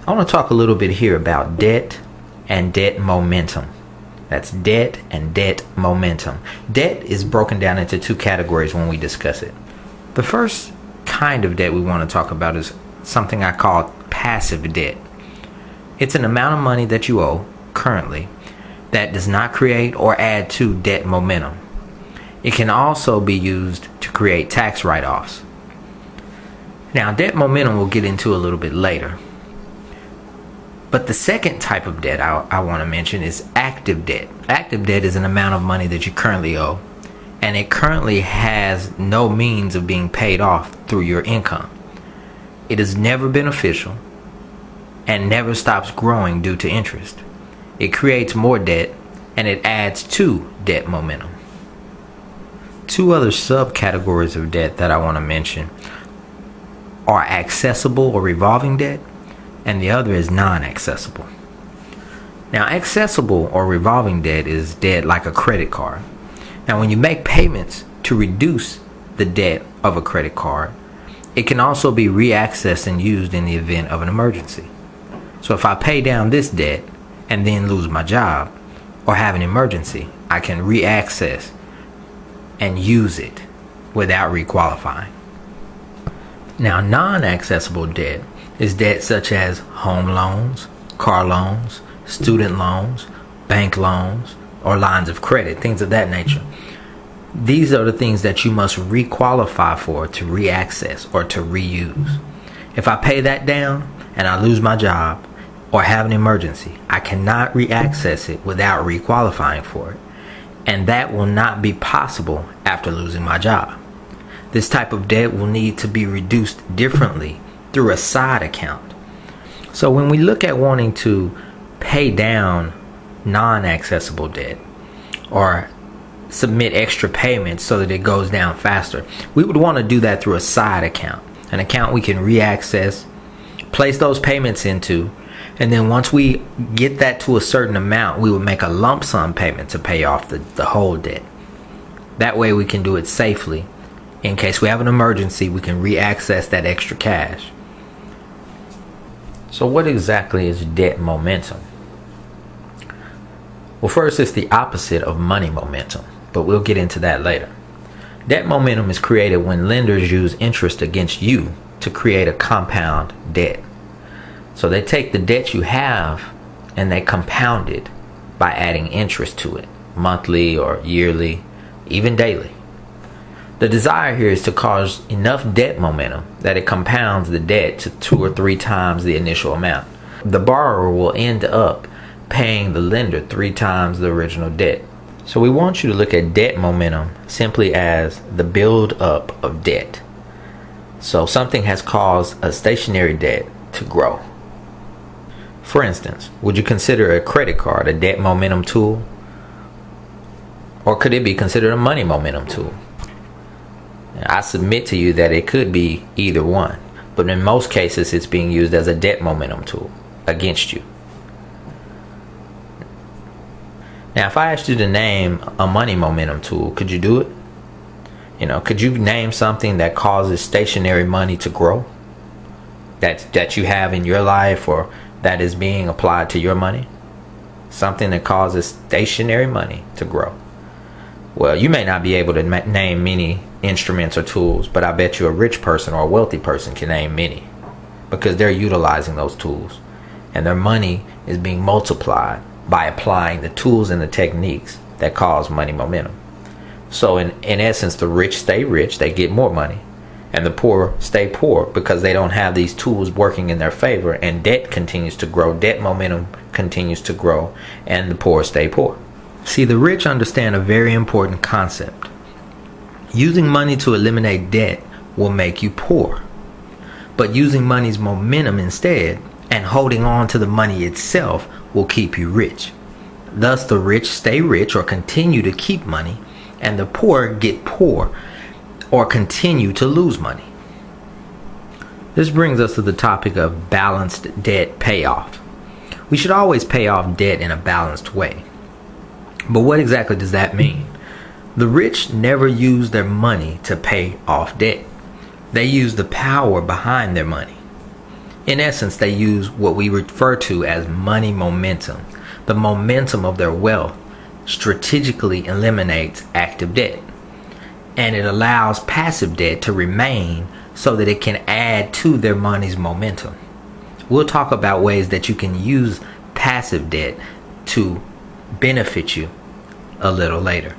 I want to talk a little bit here about debt and debt momentum. That's debt and debt momentum. Debt is broken down into two categories when we discuss it. The first kind of debt we want to talk about is something I call passive debt. It's an amount of money that you owe currently that does not create or add to debt momentum. It can also be used to create tax write-offs. Now, debt momentum we'll get into a little bit later. But the second type of debt I want to mention is active debt. Active debt is an amount of money that you currently owe, and it currently has no means of being paid off through your income. It is never beneficial and never stops growing due to interest. It creates more debt, and it adds to debt momentum. Two other subcategories of debt that I want to mention are accessible or revolving debt, and the other is non-accessible. Now, accessible or revolving debt is debt like a credit card. Now, when you make payments to reduce the debt of a credit card, it can also be reaccessed and used in the event of an emergency. So if I pay down this debt and then lose my job or have an emergency, I can reaccess and use it without requalifying. Now, non-accessible debt is debt such as home loans, car loans, student loans, bank loans, or lines of credit, things of that nature. These are the things that you must requalify for to reaccess or to reuse. If I pay that down and I lose my job or have an emergency, I cannot reaccess it without requalifying for it. And that will not be possible after losing my job. This type of debt will need to be reduced differently through a side account. So when we look at wanting to pay down non-accessible debt or submit extra payments so that it goes down faster, we would want to do that through a side account, an account we can reaccess, place those payments into, and then once we get that to a certain amount, we would make a lump sum payment to pay off the whole debt. That way we can do it safely. In case we have an emergency, we can reaccess that extra cash. So what exactly is debt momentum? Well, first, it's the opposite of money momentum, but we'll get into that later. Debt momentum is created when lenders use interest against you to create a compound debt. So they take the debt you have and they compound it by adding interest to it, monthly or yearly, even daily. The desire here is to cause enough debt momentum that it compounds the debt to 2 or 3 times the initial amount. The borrower will end up paying the lender 3 times the original debt. So we want you to look at debt momentum simply as the build up of debt. So something has caused a stationary debt to grow. For instance, would you consider a credit card a debt momentum tool? Or could it be considered a money momentum tool? I submit to you that it could be either one, but in most cases it's being used as a debt momentum tool against you. Now, if I asked you to name a money momentum tool, could you do it? Could you name something that causes stationary money to grow? That you have in your life or that is being applied to your money? Something that causes stationary money to grow. Well, you may not be able to name many instruments or tools, but I bet you a rich person or a wealthy person can name many because they're utilizing those tools and their money is being multiplied by applying the tools and the techniques that cause money momentum. So in essence, the rich stay rich, they get more money, and the poor stay poor because they don't have these tools working in their favor, and debt continues to grow, debt momentum continues to grow, and the poor stay poor. See, the rich understand a very important concept. Using money to eliminate debt will make you poor. But using money's momentum instead and holding on to the money itself will keep you rich. Thus, the rich stay rich or continue to keep money, and the poor get poor or continue to lose money. This brings us to the topic of balanced debt payoff. We should always pay off debt in a balanced way. But what exactly does that mean? The rich never use their money to pay off debt. They use the power behind their money. In essence, they use what we refer to as money momentum. The momentum of their wealth strategically eliminates active debt, and it allows passive debt to remain so that it can add to their money's momentum. We'll talk about ways that you can use passive debt to benefit you a little later.